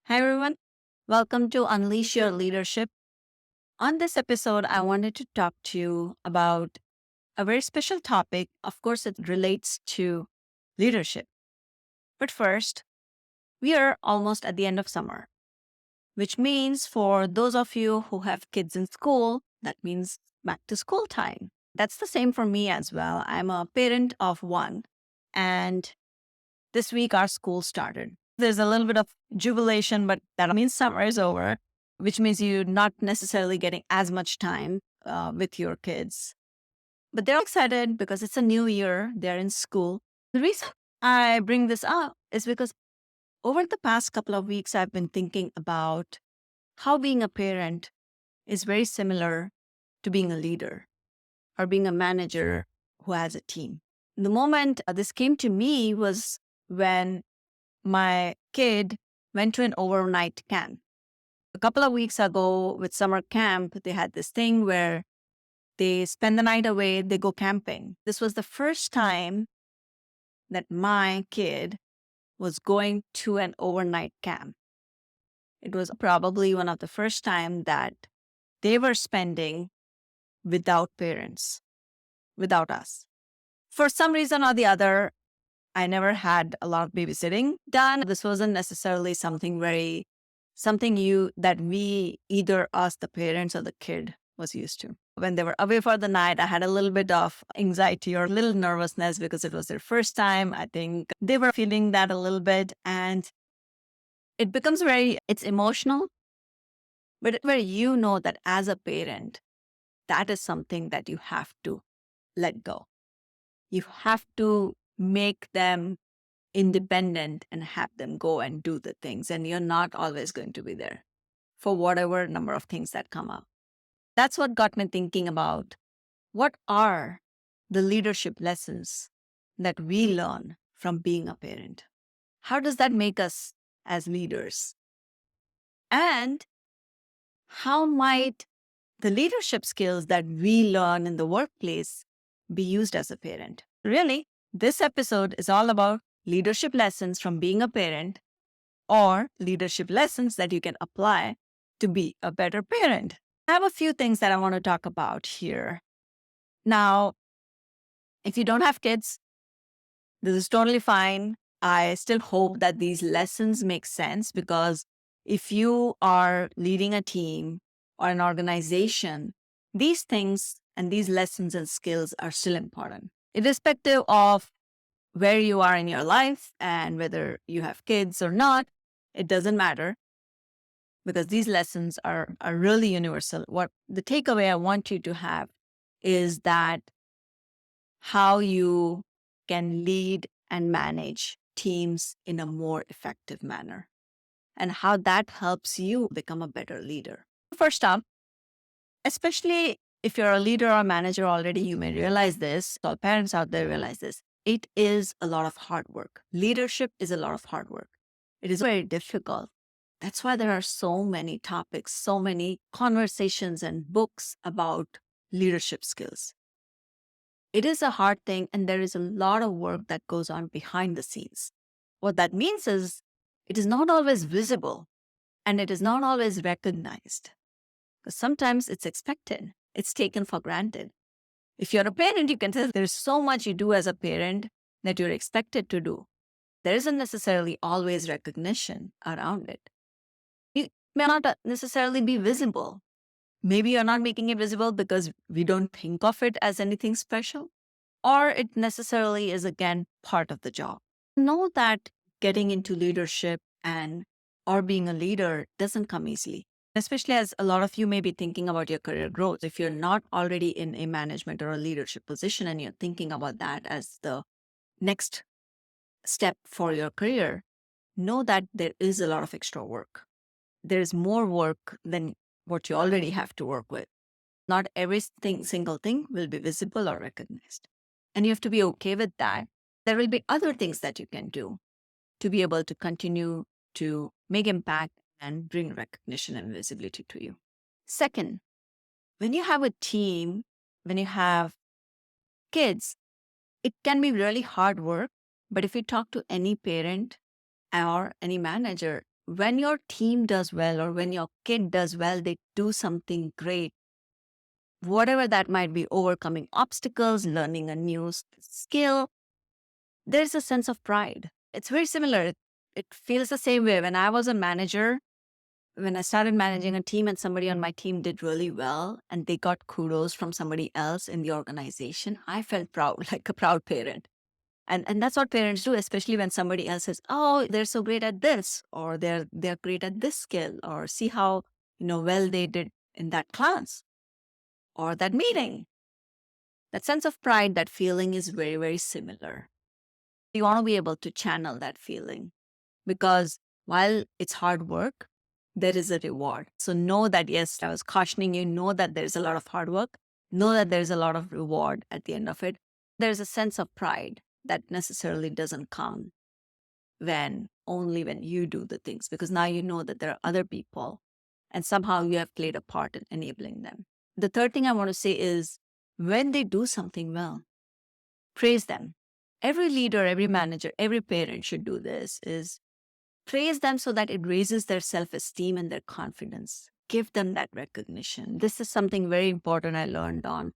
Hi, everyone. Welcome to Unleash Your Leadership. On this episode, I wanted to talk to you about a very special topic. Of course, it relates to leadership. But first, we are almost at the end of summer, which means for those of you who have kids in school, that means back to school time. That's the same for me as well. I'm a parent of one, and this week our school started. There's a little bit of jubilation, but that means summer is over, which means you're not necessarily getting as much time with your kids. But they're excited because it's a new year. They're in school. The reason I bring this up is because over the past couple of weeks, I've been thinking about how being a parent is very similar to being a leader or being a manager who has a team. The moment this came to me was when my kid went to an overnight camp. A couple of weeks ago with summer camp, they had this thing where they spend the night away, they go camping. This was the first time that my kid was going to an overnight camp. It was probably one of the first time that they were spending without parents, without us. For some reason or the other, I never had a lot of babysitting done. This wasn't necessarily something that we, either us, the parents or the kid, was used to. When they were away for the night, I had a little bit of anxiety or a little nervousness because it was their first time. I think they were feeling that a little bit, and it's emotional, but where you know that as a parent, that is something that you have to let go. You have to make them independent and have them go and do the things. And you're not always going to be there for whatever number of things that come up. That's what got me thinking about what are the leadership lessons that we learn from being a parent? How does that make us as leaders? And how might the leadership skills that we learn in the workplace be used as a parent? Really, this episode is all about leadership lessons from being a parent or leadership lessons that you can apply to be a better parent. I have a few things that I want to talk about here. Now, if you don't have kids, this is totally fine. I still hope that these lessons make sense because if you are leading a team or an organization, these things and these lessons and skills are still important, irrespective of where you are in your life and whether you have kids or not. It doesn't matter because these lessons are really universal. What the takeaway I want you to have is that how you can lead and manage teams in a more effective manner and how that helps you become a better leader. First up, especially if you're a leader or manager already, you may realize this. All parents out there realize this. It is a lot of hard work. Leadership is a lot of hard work. It is very difficult. That's why there are so many topics, so many conversations and books about leadership skills. It is a hard thing, and there is a lot of work that goes on behind the scenes. What that means is it is not always visible and it is not always recognized. Because sometimes it's expected, it's taken for granted. If you're a parent, you can tell there's so much you do as a parent that you're expected to do. There isn't necessarily always recognition around it. It may not necessarily be visible. Maybe you're not making it visible because we don't think of it as anything special, or it necessarily is, again, part of the job. Know that getting into leadership and or being a leader doesn't come easily, especially as a lot of you may be thinking about your career growth. If you're not already in a management or a leadership position and you're thinking about that as the next step for your career, know that there is a lot of extra work. There's more work than what you already have to work with. Not single thing will be visible or recognized. And you have to be okay with that. There will be other things that you can do to be able to continue to make impact and bring recognition and visibility to you. Second, when you have a team, when you have kids, it can be really hard work. But if you talk to any parent or any manager, when your team does well or when your kid does well, they do something great, whatever that might be, overcoming obstacles, learning a new skill, there's a sense of pride. It's very similar. It feels the same way. When I was a manager, when I started managing a team and somebody on my team did really well and they got kudos from somebody else in the organization, I felt proud, like a proud parent. And that's what parents do, especially when somebody else says, "Oh, they're so great at this," or they're great at this skill, or see how well they did in that class or that meeting. That sense of pride, that feeling is very, very similar. You want to be able to channel that feeling because while it's hard work, there is a reward. So know that, yes, I was cautioning you, know that there's a lot of hard work, know that there's a lot of reward at the end of it. There's a sense of pride that necessarily doesn't come only when you do the things, because now you know that there are other people and somehow you have played a part in enabling them. The third thing I want to say is when they do something well, praise them. Every leader, every manager, every parent should do this, is praise them so that it raises their self-esteem and their confidence. Give them that recognition. This is something very important I learned on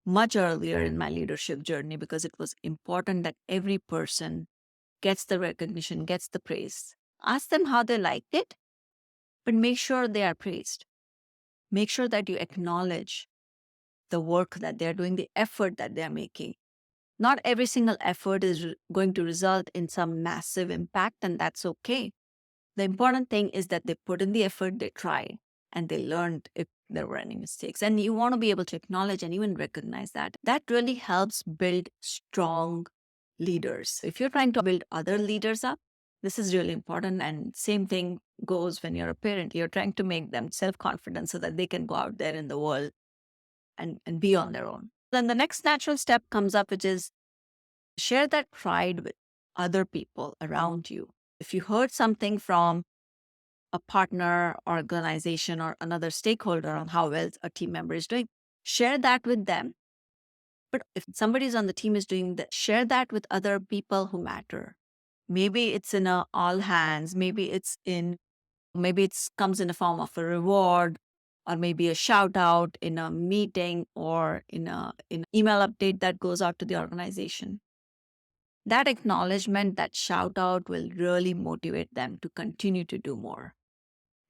much earlier in my leadership journey, because it was important that every person gets the recognition, gets the praise. Ask them how they liked it, but make sure they are praised. Make sure that you acknowledge the work that they're doing, the effort that they're making. Not every single effort is going to result in some massive impact, and that's okay. The important thing is that they put in the effort, they tried, and they learned if there were any mistakes. And you want to be able to acknowledge and even recognize that. That really helps build strong leaders. If you're trying to build other leaders up, this is really important. And same thing goes when you're a parent. You're trying to make them self-confident so that they can go out there in the world and be on their own. Then the next natural step comes up, which is share that pride with other people around you. If you heard something from a partner, organization, or another stakeholder on how well a team member is doing, share that with them. But if somebody's on the team is doing that, share that with other people who matter. Maybe it's in a all hands, maybe it's comes in a form of a reward, or maybe a shout out in a meeting, or in an email update that goes out to the organization. That acknowledgement, that shout out will really motivate them to continue to do more.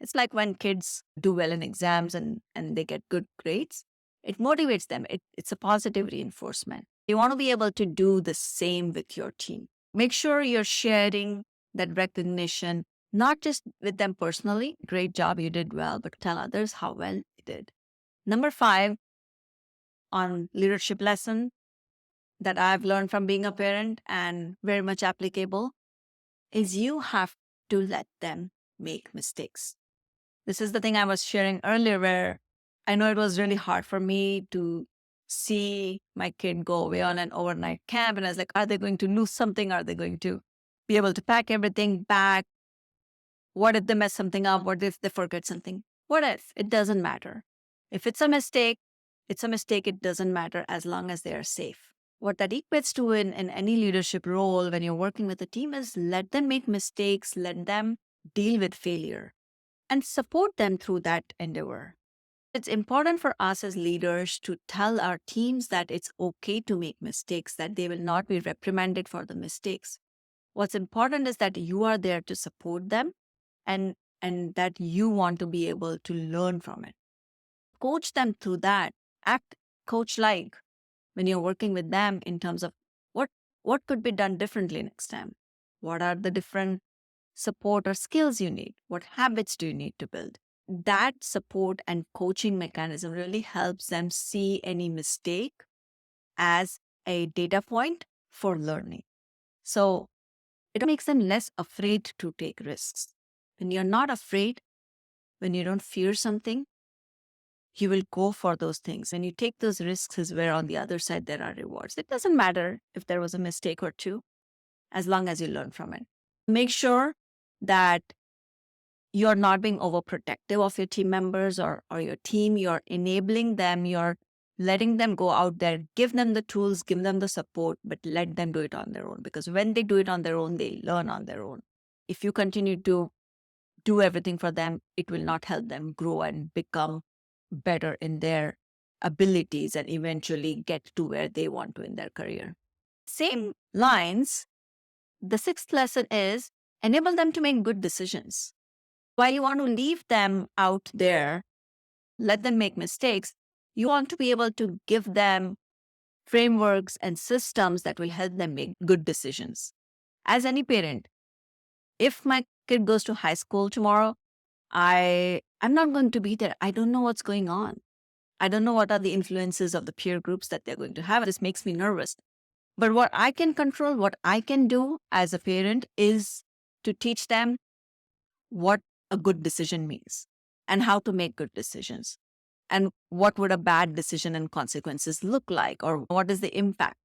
It's like when kids do well in exams and they get good grades, it motivates them. It's a positive reinforcement. You want to be able to do the same with your team. Make sure you're sharing that recognition, not just with them personally, great job, you did well, but tell others how well you did. Number 5 on leadership lesson that I've learned from being a parent and very much applicable is you have to let them make mistakes. This is the thing I was sharing earlier, where I know it was really hard for me to see my kid go away on an overnight camp. And I was like, are they going to lose something? Are they going to be able to pack everything back? What if they mess something up? What if they forget something? What if? It doesn't matter. If it's a mistake, it's a mistake. It doesn't matter as long as they are safe. What that equates to in any leadership role when you're working with a team is let them make mistakes, let them deal with failure, and support them through that endeavor. It's important for us as leaders to tell our teams that it's okay to make mistakes, that they will not be reprimanded for the mistakes. What's important is that you are there to support them, and that you want to be able to learn from it. Coach them through that. Act coach-like when you're working with them in terms of what could be done differently next time. What are the different support or skills you need? What habits do you need to build? That support and coaching mechanism really helps them see any mistake as a data point for learning. So it makes them less afraid to take risks. When you're not afraid, when you don't fear something, you will go for those things. When you take those risks is where on the other side there are rewards. It doesn't matter if there was a mistake or two, as long as you learn from it. Make sure that you're not being overprotective of your team members or your team. You're enabling them. You're letting them go out there. Give them the tools, give them the support, but let them do it on their own. Because when they do it on their own, they learn on their own. If you continue to do everything for them, it will not help them grow and become better in their abilities and eventually get to where they want to in their career. Same lines, the sixth lesson is enable them to make good decisions. While you want to leave them out there, let them make mistakes, you want to be able to give them frameworks and systems that will help them make good decisions. As any parent, if my kid goes to high school tomorrow, I'm not going to be there. I don't know what's going on. I don't know what are the influences of the peer groups that they're going to have. This makes me nervous. But what I can control, what I can do as a parent is to teach them what a good decision means and how to make good decisions and what would a bad decision and consequences look like, or what is the impact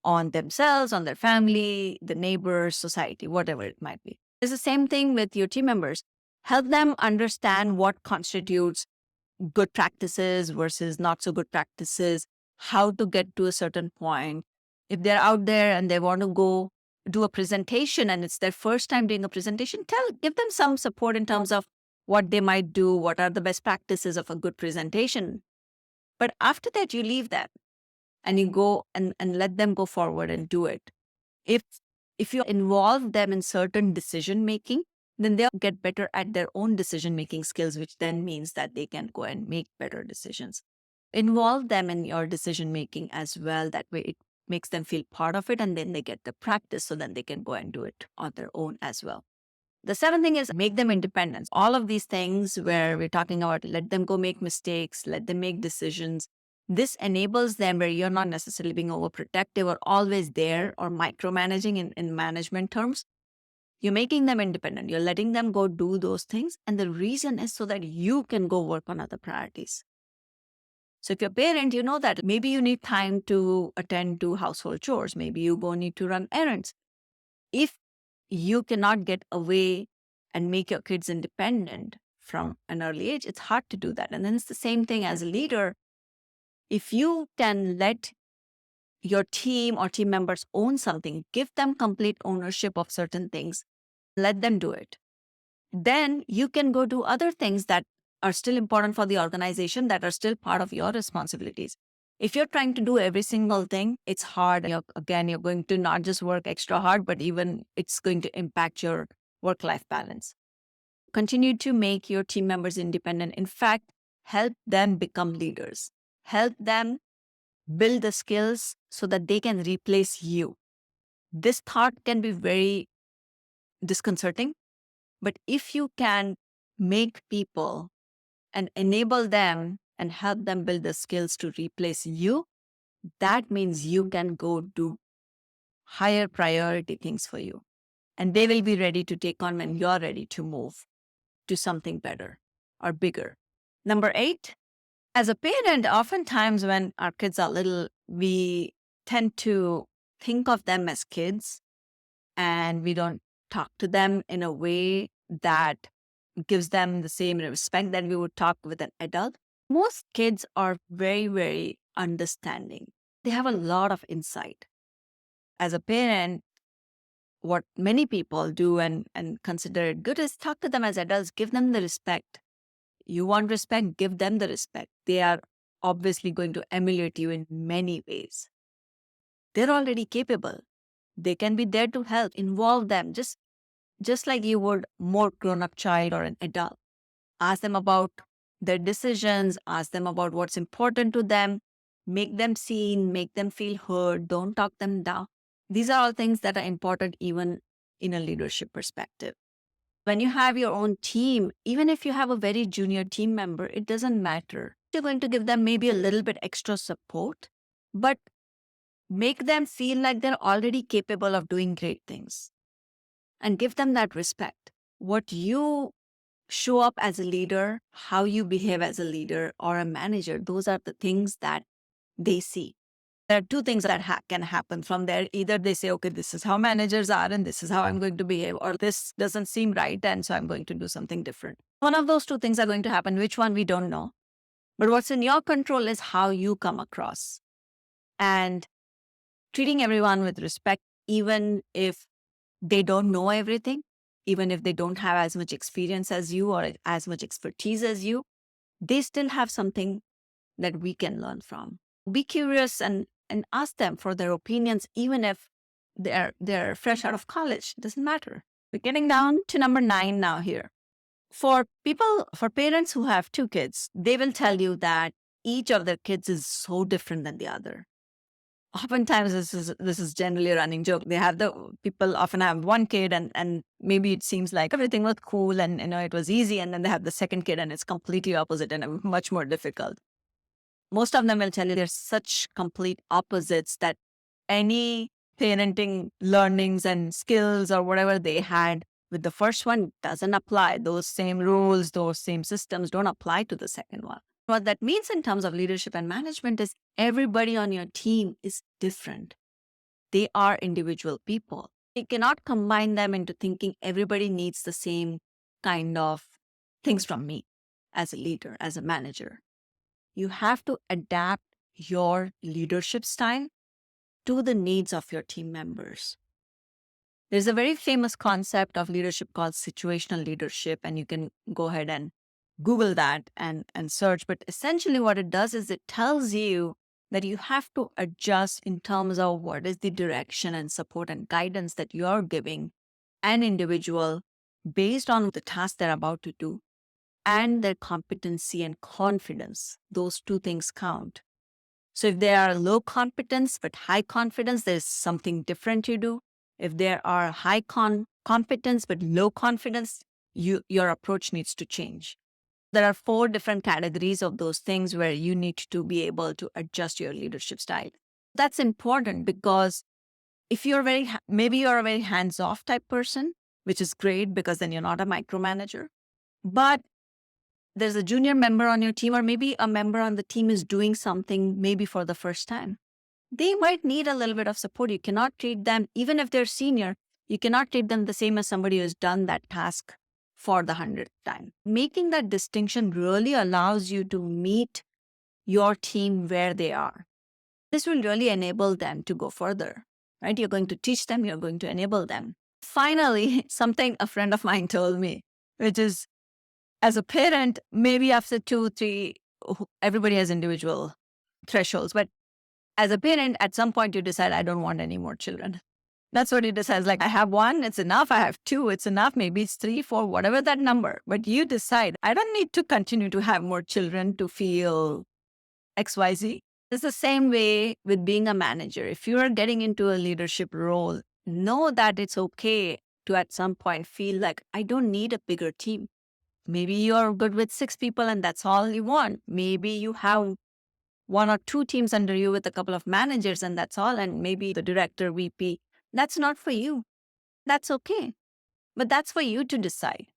on themselves, on their family, the neighbors, society, whatever it might be. It's the same thing with your team members. Help them understand what constitutes good practices versus not so good practices, how to get to a certain point. If they're out there and they want to go do a presentation and it's their first time doing a presentation, give them some support in terms of what they might do, what are the best practices of a good presentation. But after that, you leave them and you go and let them go forward and do it. If you involve them in certain decision making, then they'll get better at their own decision making skills, which then means that they can go and make better decisions. Involve them in your decision making as well. That way it makes them feel part of it, and then they get the practice so then they can go and do it on their own as well. The seventh thing is make them independent. All of these things where we're talking about, let them go make mistakes, let them make decisions. This enables them where you're not necessarily being overprotective or always there or micromanaging in management terms. You're making them independent. You're letting them go do those things. And the reason is so that you can go work on other priorities. So if you're a parent, you know that maybe you need time to attend to household chores. Maybe you go need to run errands. If you cannot get away and make your kids independent from an early age, it's hard to do that. And then it's the same thing as a leader. If you can let your team or team members own something, give them complete ownership of certain things, let them do it. Then you can go do other things that are still important for the organization, that are still part of your responsibilities. If you're trying to do every single thing, it's hard. You're going to not just work extra hard, but even it's going to impact your work-life balance. Continue to make your team members independent. In fact, help them become leaders. Help them build the skills so that they can replace you. This thought can be very disconcerting, but if you can make people and enable them and help them build the skills to replace you, that means you can go do higher priority things for you. And they will be ready to take on when you're ready to move to something better or bigger. Number 8, as a parent, oftentimes when our kids are little, we tend to think of them as kids and we don't talk to them in a way that gives them the same respect that we would talk with an adult. Most kids are very, very understanding. They have a lot of insight. As a parent, what many people do and consider it good is talk to them as adults, give them the respect. You want respect, give them the respect. They are obviously going to emulate you in many ways. They're already capable. They can be there to help, involve them, just like you would more grown-up child or an adult. Ask them about their decisions, ask them about what's important to them, make them seen, make them feel heard, don't talk them down. These are all things that are important even in a leadership perspective. When you have your own team, even if you have a very junior team member, it doesn't matter. You're going to give them maybe a little bit extra support, but make them feel like they're already capable of doing great things and give them that respect. What you show up as a leader, how you behave as a leader or a manager, those are the things that they see. There are two things that can happen from there. Either they say, okay, this is how managers are and this is how I'm going to behave, or this doesn't seem right and so I'm going to do something different. One of those two things are going to happen. Which one, we don't know. But what's in your control is how you come across and treating everyone with respect, even if they don't know everything. even if they don't have as much experience as you or as much expertise as you, they still have something that we can learn from. Be curious and ask them for their opinions, even if they're fresh out of college. It doesn't matter. We're getting down to number 9 now here. For parents who have 2 kids, they will tell you that each of their kids is so different than the other. Oftentimes this is generally a running joke. People often have one kid and maybe it seems like everything was cool and it was easy, and then they have the second kid and it's completely opposite and much more difficult. Most of them will tell you they're such complete opposites that any parenting learnings and skills or whatever they had with the first one doesn't apply. Those same rules, those same systems don't apply to the second one. What that means in terms of leadership and management is everybody on your team is different. They are individual people. You cannot combine them into thinking everybody needs the same kind of things from me as a leader, as a manager. You have to adapt your leadership style to the needs of your team members. There's a very famous concept of leadership called situational leadership, and you can go ahead and Google that and search. But essentially what it does is it tells you that you have to adjust in terms of what is the direction and support and guidance that you're giving an individual based on the task they're about to do and their competency and confidence. Those 2 things count. So if they are low competence but high confidence, there's something different you do. If there are high competence but low confidence, your approach needs to change. There are 4 different categories of those things where you need to be able to adjust your leadership style. That's important because if maybe you're a very hands-off type person, which is great because then you're not a micromanager, but there's a junior member on your team, or maybe a member on the team is doing something maybe for the first time. They might need a little bit of support. You cannot treat them, even if they're senior, you cannot treat them the same as somebody who has done that task for the 100th time. Making that distinction really allows you to meet your team where they are. This will really enable them to go further, right? You're going to teach them, you're going to enable them. Finally, something a friend of mine told me, which is, as a parent, maybe after 2, 3, everybody has individual thresholds. But as a parent, at some point you decide, I don't want any more children. That's what you decide. Like, I have 1, it's enough. I have 2, it's enough. Maybe it's 3, 4, whatever that number. But you decide, I don't need to continue to have more children to feel XYZ. It's the same way with being a manager. If you are getting into a leadership role, know that it's okay to at some point feel like, I don't need a bigger team. Maybe you're good with 6 people and that's all you want. Maybe you have 1 or 2 teams under you with a couple of managers and that's all. And maybe the director, VP, that's not for you. That's okay. But that's for you to decide.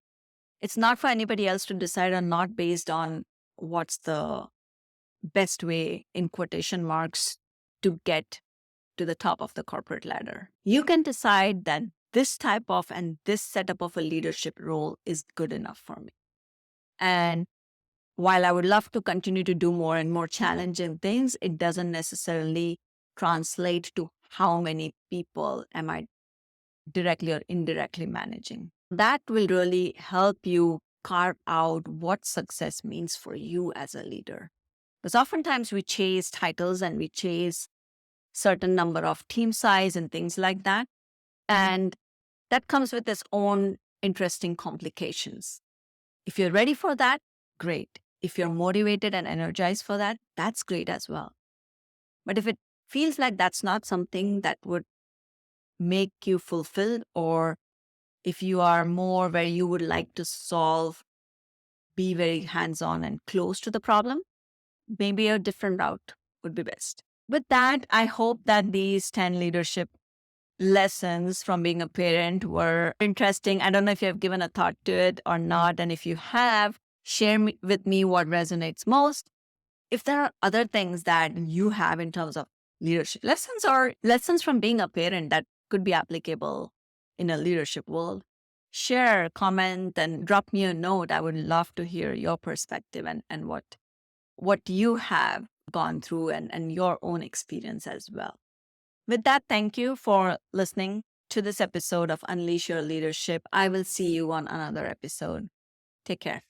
It's not for anybody else to decide, or not based on what's the best way, in quotation marks, to get to the top of the corporate ladder. You can decide that this type of and this setup of a leadership role is good enough for me. And while I would love to continue to do more and more challenging things, it doesn't necessarily translate to how many people am I directly or indirectly managing. That will really help you carve out what success means for you as a leader. Because oftentimes we chase titles and we chase certain number of team size and things like that. And that comes with its own interesting complications. If you're ready for that, great. If you're motivated and energized for that, that's great as well. But if it feels like that's not something that would make you fulfilled, or if you are more where you would like to solve, be very hands-on and close to the problem, maybe a different route would be best. With that, I hope that these 10 leadership lessons from being a parent were interesting. I don't know if you have given a thought to it or not. And if you have, share with me what resonates most. If there are other things that you have in terms of leadership lessons or lessons from being a parent that could be applicable in a leadership world, share, comment, and drop me a note. I would love to hear your perspective and what you have gone through and your own experience as well. With that, thank you for listening to this episode of Unleash Your Leadership. I will see you on another episode. Take care.